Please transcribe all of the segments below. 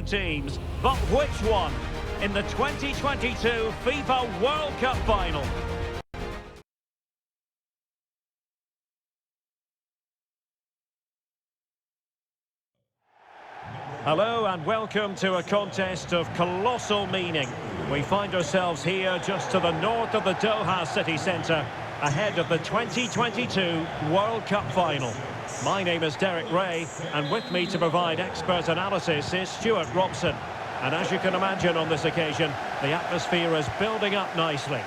two teams, but which one? In the 2022 FIFA World Cup final. Hello and welcome to a contest of colossal meaning. We find ourselves here just to the north of the Doha city centre, ahead of the 2022 World Cup final. My name is Derek Ray, and with me to provide expert analysis is Stuart Robson. And as you can imagine on this occasion, the atmosphere is building up nicely.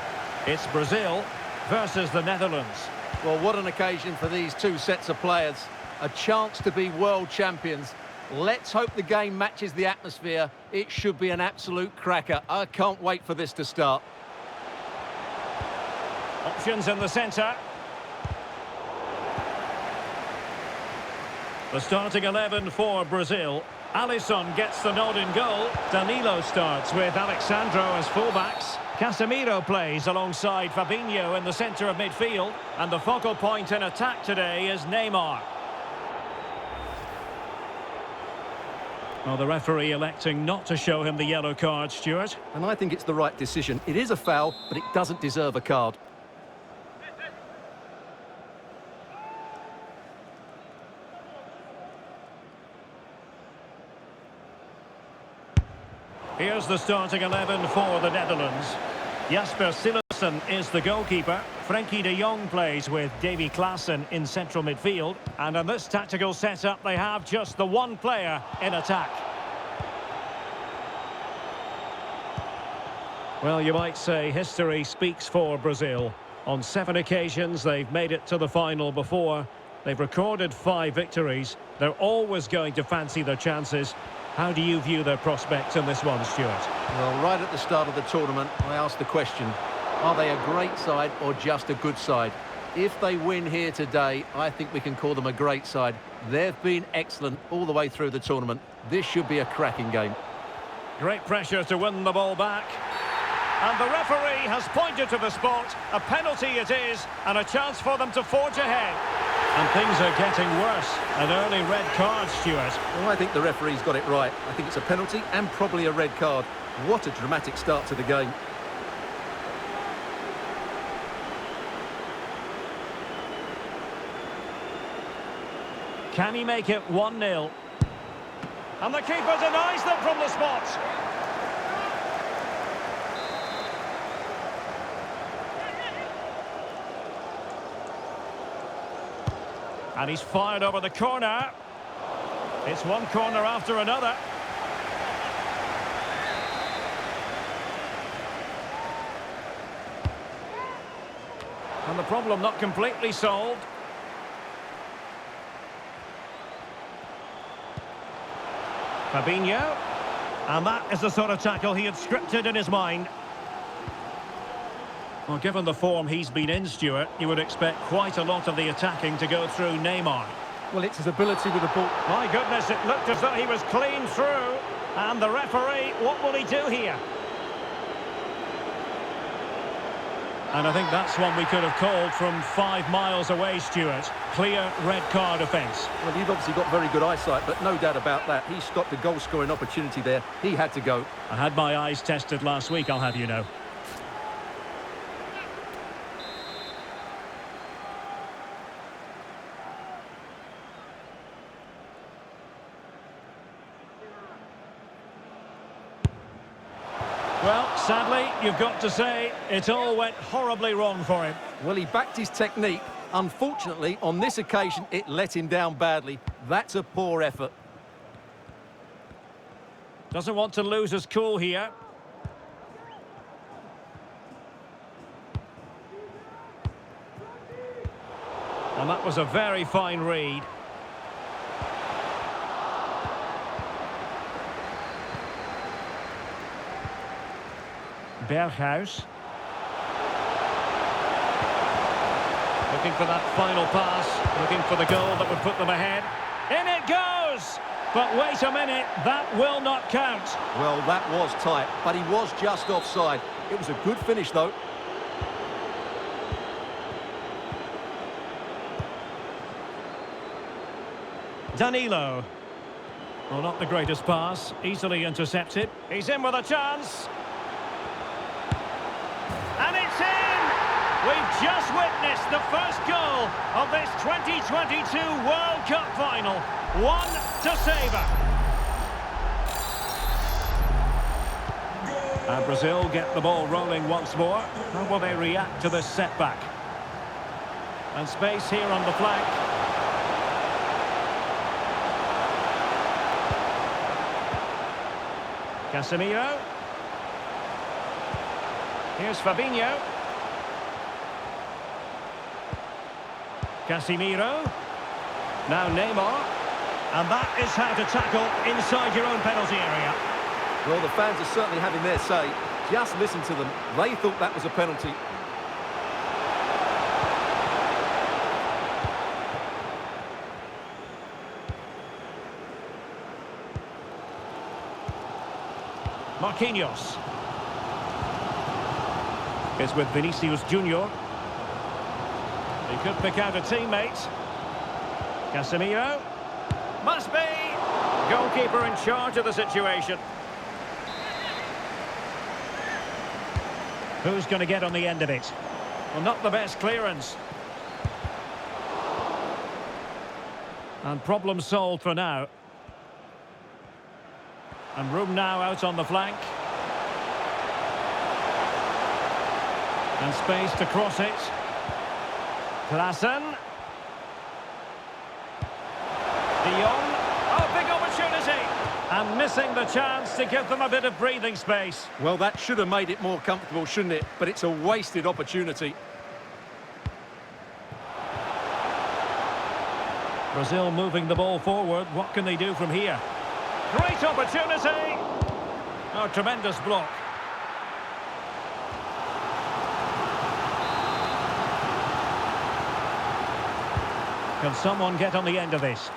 It's Brazil versus the Netherlands. Well, what an occasion for these two sets of players. A chance to be world champions. Let's hope the game matches the atmosphere. It should be an absolute cracker. I can't wait for this to start. Options in the centre. The starting 11 for Brazil. Alisson gets the nod in goal. Danilo starts with Alexandro as fullbacks. Casemiro plays alongside Fabinho in the centre of midfield. And the focal point in attack today is Neymar. Well, the referee electing not to show him the yellow card, Stuart. And I think it's the right decision. It is a foul, but it doesn't deserve a card. Here's the starting 11 for the Netherlands. Jasper Cillessen is the goalkeeper. Frenkie de Jong plays with Davy Klaassen in central midfield. And in this tactical setup, they have just the one player in attack. Well, you might say history speaks for Brazil. On 7 occasions, they've made it to the final before. They've recorded 5 victories. They're always going to fancy their chances. How do you view their prospects in this one, Stuart? Well, right at the start of the tournament, I asked the question, are they a great side or just a good side? If they win here today, I think we can call them a great side. They've been excellent all the way through the tournament. This should be a cracking game. Great pressure to win the ball back. And the referee has pointed to the spot. A penalty it is, and a chance for them to forge ahead. And things are getting worse. An early red card, Stuart. Well, I think the referee's got it right. I think it's a penalty and probably a red card. What a dramatic start to the game. Can he make it 1-0? And the keeper denies them from the spot. And he's fired over the corner. It's one corner after another. And the problem not completely solved. Fabinho. And that is the sort of tackle he had scripted in his mind. Well, given the form he's been in, Stuart, you would expect quite a lot of the attacking to go through Neymar. Well, it's his ability with the ball. My goodness, it looked as though he was clean through. And the referee, what will he do here? And I think that's one we could have called from 5 miles away, Stuart. Clear red card offence. Well, you've obviously got very good eyesight, but no doubt about that. He stopped a goal-scoring opportunity there. He had to go. I had my eyes tested last week, I'll have you know. Well, sadly, you've got to say, it all went horribly wrong for him. Well, he backed his technique. Unfortunately, on this occasion, it let him down badly. That's a poor effort. Doesn't want to lose his cool here. And that was a very fine read. Berghuis. Looking for that final pass, looking for the goal that would put them ahead. In it goes! But wait a minute, that will not count. Well, that was tight, but he was just offside. It was a good finish, though. Danilo. Well, not the greatest pass, easily intercepted. He's in with a chance. And it's in! We've just witnessed the first goal of this 2022 World Cup final. One to savour. And Brazil get the ball rolling once more. How will they react to this setback? And space here on the flank. Casemiro. Here's Fabinho. Casemiro. Now Neymar. And that is how to tackle inside your own penalty area. Well, the fans are certainly having their say. Just listen to them. They thought that was a penalty. Marquinhos. Is with Vinicius Junior. He could pick out a teammate. Casemiro. Must be! Goalkeeper in charge of the situation. Who's going to get on the end of it? Well, not the best clearance. And problem solved for now. And room now out on the flank. And space to cross it. Klaassen. De Jong. Oh, big opportunity. And missing the chance to give them a bit of breathing space. Well, that should have made it more comfortable, shouldn't it? But it's a wasted opportunity. Brazil moving the ball forward. What can they do from here? Great opportunity. Oh, tremendous block. Can someone get on the end of this?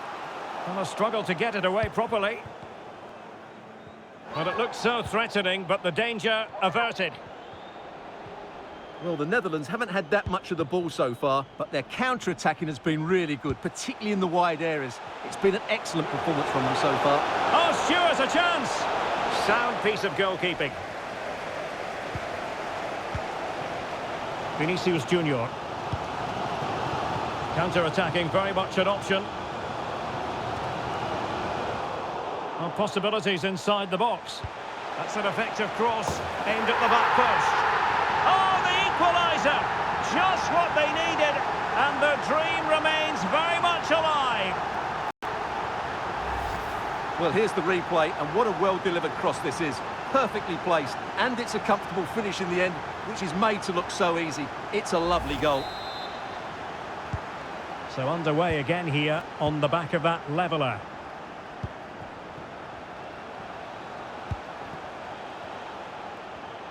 Well, a struggle to get it away properly. Well, it looks so threatening, but the danger averted. Well, the Netherlands haven't had that much of the ball so far, but their counter-attacking has been really good, particularly in the wide areas. It's been an excellent performance from them so far. Oh, Stewart's a chance! Sound piece of goalkeeping. Vinicius Junior. Counter-attacking, very much an option. Well, possibilities inside the box. That's an effective cross aimed at the back post. Oh, the equaliser! Just what they needed, and the dream remains very much alive. Well, here's the replay, and what a well-delivered cross this is. Perfectly placed, and it's a comfortable finish in the end, which is made to look so easy. It's a lovely goal. So underway again here on the back of that leveller.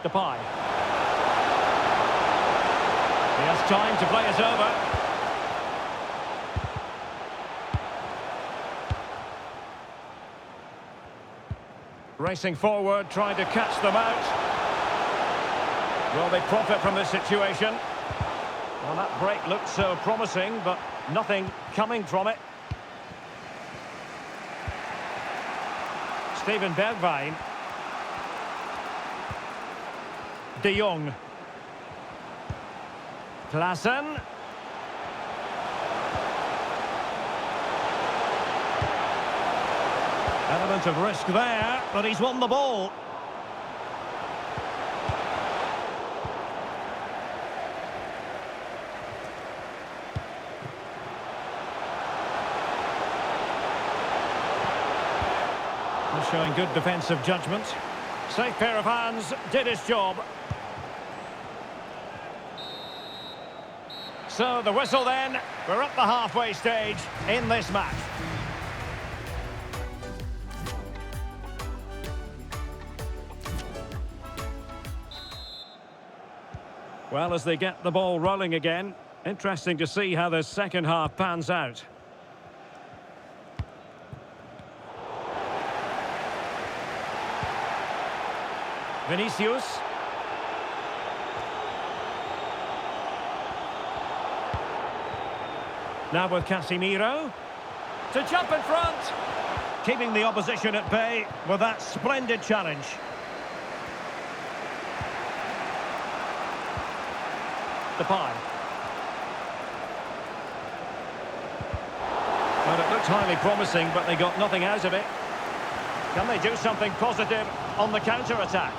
Depay. He has time to play it over. Racing forward, trying to catch them out. Will they profit from this situation? Well, that break looked so promising, but nothing coming from it. Steven Bergwijn. De Jong. Klaassen. Element of risk there, but he's won the ball. Showing good defensive judgment. Safe pair of hands, did his job. So the whistle then, we're at the halfway stage in this match. Well, as they get the ball rolling again, interesting to see how the second half pans out. Vinicius. Now with Casemiro. To jump in front. keeping the opposition at bay with that splendid challenge. Depay. Well, it looked highly promising, but they got nothing out of it. Can they do something positive on the counter-attack?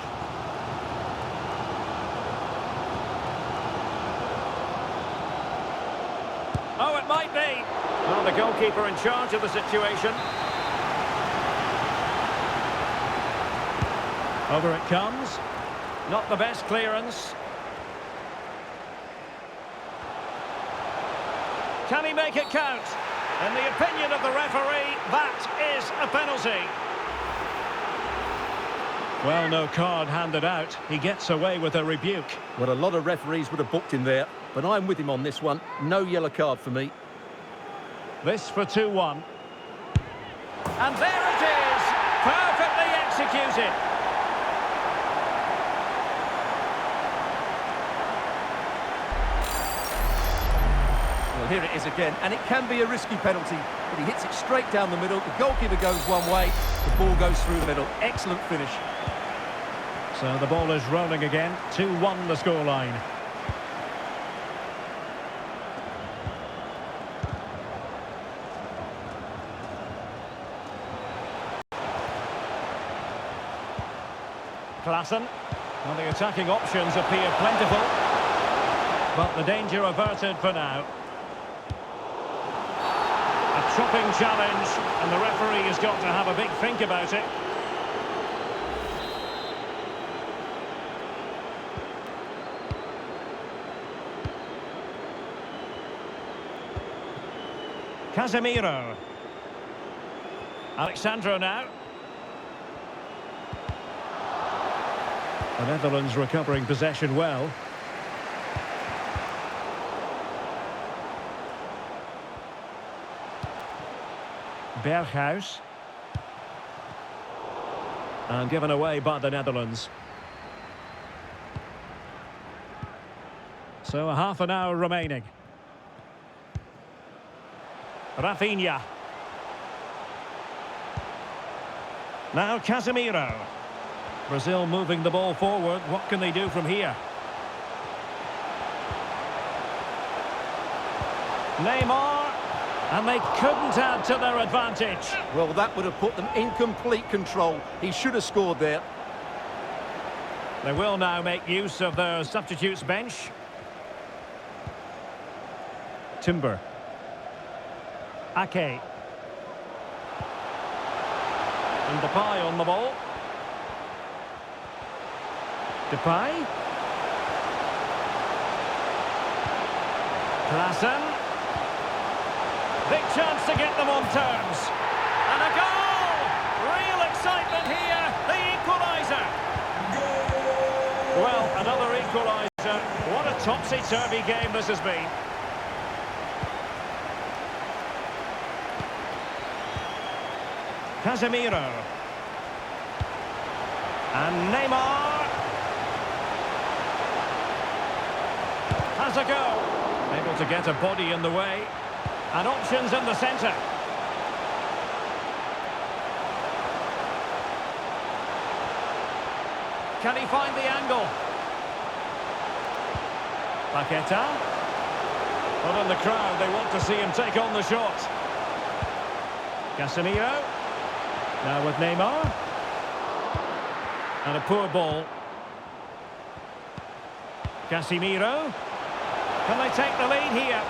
Oh, it might be. Well, the goalkeeper in charge of the situation. Over it comes. Not the best clearance. Can he make it count? In the opinion of the referee, that is a penalty. Well, no card handed out. He gets away with a rebuke. Well, a lot of referees would have booked him there, but I'm with him on this one. No yellow card for me. This for 2-1. And there it is! Perfectly executed. Well, here it is again, and it can be a risky penalty, but he hits it straight down the middle. The goalkeeper goes one way, the ball goes through the middle. Excellent finish. So the ball is rolling again. 2-1 the scoreline. Klaassen. Well, the attacking options appear plentiful, but the danger averted for now. A chopping challenge, and the referee has got to have a big think about it. Casemiro. Alexandro now. The Netherlands recovering possession well. Berghuis. And given away by the Netherlands. So a half an hour remaining. Rafinha. Now Casemiro. Brazil moving the ball forward. What can they do from here? Neymar. And they couldn't add to their advantage. Well, that would have put them in complete control. He should have scored there. They will now make use of their substitutes bench. Timber. Ake. And Depay on the ball. Depay. Klaassen. Big chance to get them on terms. And a goal! Real excitement here, the equaliser. Well, another equaliser. What a topsy-turvy game this has been. Casemiro. And Neymar. Has a go. Able to get a body in the way. And options in the centre. Can he find the angle? Paqueta. But in the crowd, they want to see him take on the shot. Casemiro. Now with Neymar. And a poor ball. Casemiro. Can they take the lead here?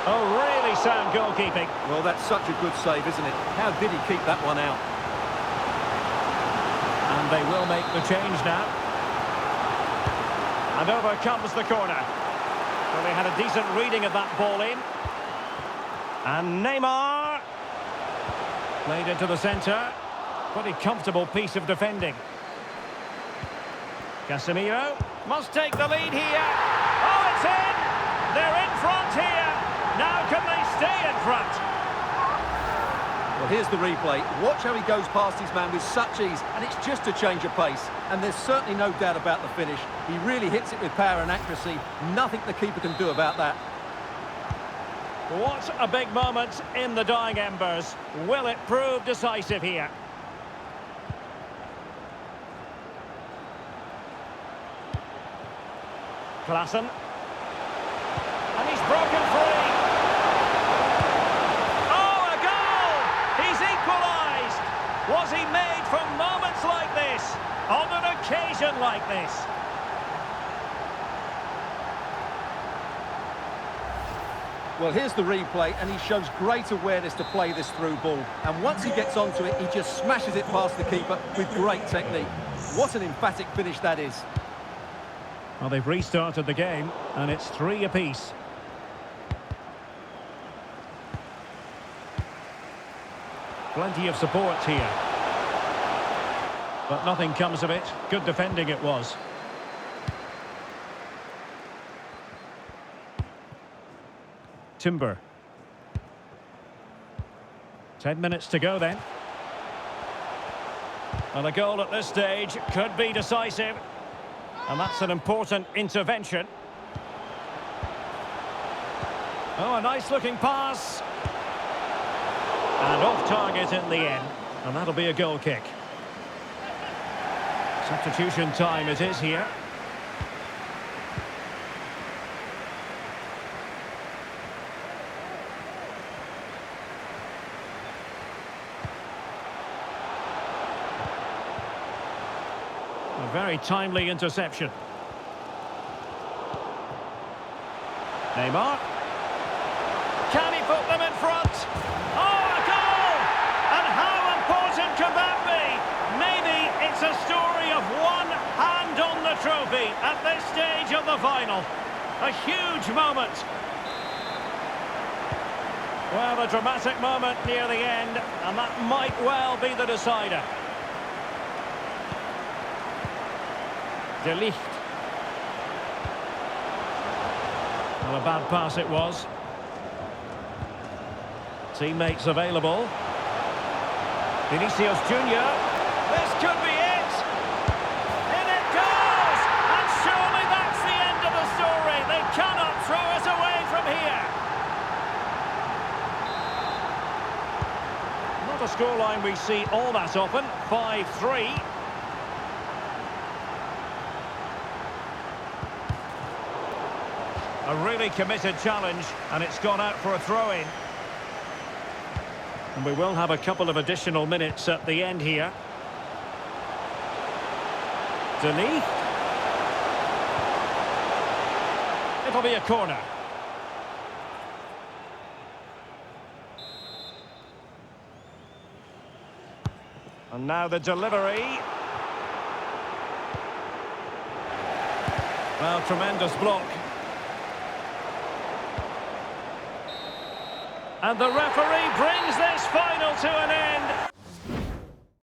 Oh, really sound goalkeeping. Well, that's such a good save, isn't it? How did he keep that one out? And they will make the change now. And over comes the corner. Well, they had a decent reading of that ball in. And Neymar. Played into the centre. Pretty comfortable piece of defending. Casemiro must take the lead here. Oh, it's in! They're in front here. Now can they stay in front? Well, here's the replay. Watch how he goes past his man with such ease, and it's just a change of pace. And there's certainly no doubt about the finish. He really hits it with power and accuracy. Nothing the keeper can do about that. What a big moment in the dying embers. Will it prove decisive here? Klassen. And he's broken free. Oh, a goal! He's equalised! Was he made for moments like this? On an occasion like this? Well, here's the replay, and he shows great awareness to play this through ball. And once he gets onto it, he just smashes it past the keeper with great technique. What an emphatic finish that is. Well, they've restarted the game, and it's 3 apiece. Plenty of support here. But nothing comes of it. Good defending it was. Timber. 10 minutes to go then. And a goal at this stage could be decisive. And that's an important intervention. Oh, a nice looking pass. And off target in the end. And that'll be a goal kick. Substitution time it is here. A very timely interception. Neymar. Can he put them in front? Oh, a goal! And how important can that be? Maybe it's a story of one hand on the trophy at this stage of the final. A huge moment. Well, a dramatic moment near the end, and that might well be the decider. De Ligt. Well, a bad pass it was. Teammates available. Vinicius Junior. This could be it. In it goes! And surely that's the end of the story. They cannot throw us away from here. Not a scoreline we see all that often. 5-3. A really committed challenge, and it's gone out for a throw-in. And we will have a couple of additional minutes at the end here. De Ligt. It'll be a corner. And now the delivery. Well, tremendous block. And the referee brings this final to an end.